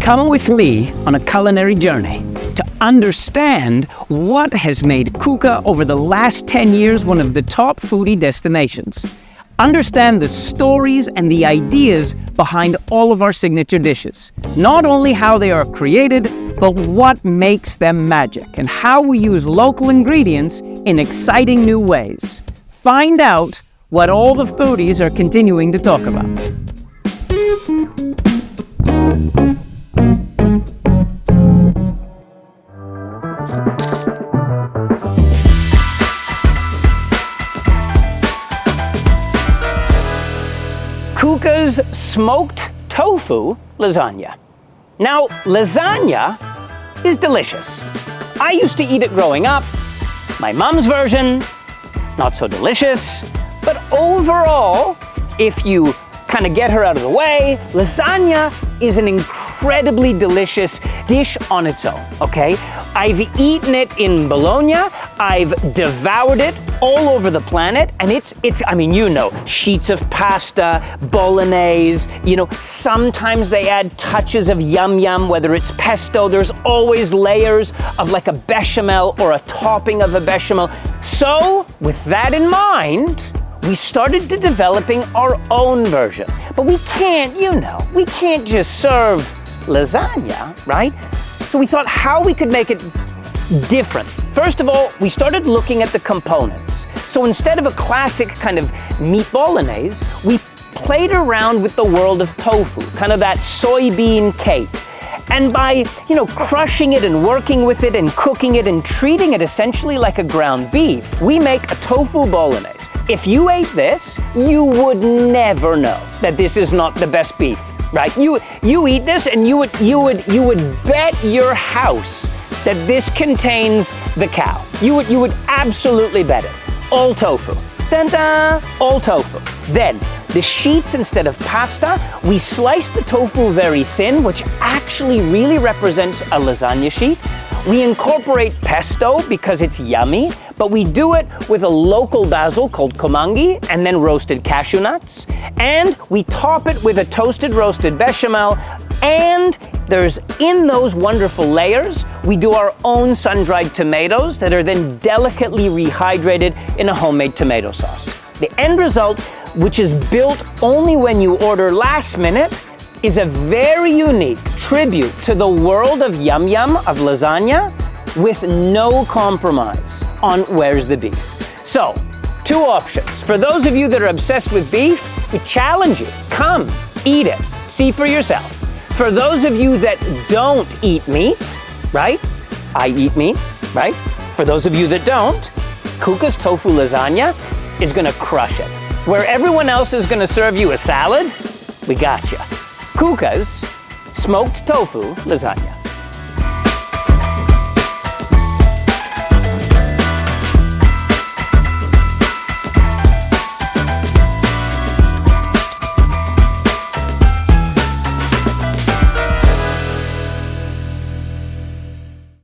Come with me on a culinary journey to understand what has made Cuca over the last 10 years one of the top foodie destinations. Understand the stories and the ideas behind all of our signature dishes. Not only how they are created, but what makes them magic and how we use local ingredients in exciting new ways. Find out what all the foodies are continuing to talk about. Cuca's smoked tofu lasagna. Now, lasagna is delicious. I used to eat it growing up. My mom's version, not so delicious. But overall, if you kind of get her out of the way, lasagna is an incredibly delicious dish on its own, okay? I've eaten it in Bologna, I've devoured it all over the planet, and it's I mean, you know, sheets of pasta, bolognese, you know, sometimes they add touches of yum, whether it's pesto, there's always layers of like a bechamel or a topping of a bechamel. So, with that in mind, we started to developing our own version. But we can't, you know, we can't just serve lasagna, right? So we thought how we could make it different. First of all, we started looking at the components. So instead of a classic kind of meat bolognese, we played around with the world of tofu, kind of that soybean cake. And by, you know, crushing it and working with it and cooking it and treating it essentially like a ground beef, we make a tofu bolognese. If you ate this, you would never know that this is not the best beef, right? You eat this and you would bet your house that this contains the cow. You would absolutely bet it. All tofu. Dun-dun, all tofu. Then, the sheets instead of pasta, we slice the tofu very thin, which actually really represents a lasagna sheet. We incorporate pesto because it's yummy, but we do it with a local basil called komangi and then roasted cashew nuts. And we top it with a toasted roasted bechamel, and there's in those wonderful layers, we do our own sun-dried tomatoes that are then delicately rehydrated in a homemade tomato sauce. The end result, which is built only when you order last minute, is a very unique tribute to the world of yum of lasagna with no compromise on where's the beef. So, two options. For those of you that are obsessed with beef, we challenge you. Come, eat it. See for yourself. For those of you that don't eat meat, right? I eat meat, right? For those of you that don't, Cuca's tofu lasagna is gonna crush it. Where everyone else is gonna serve you a salad, we got you. Cuca's smoked tofu lasagna.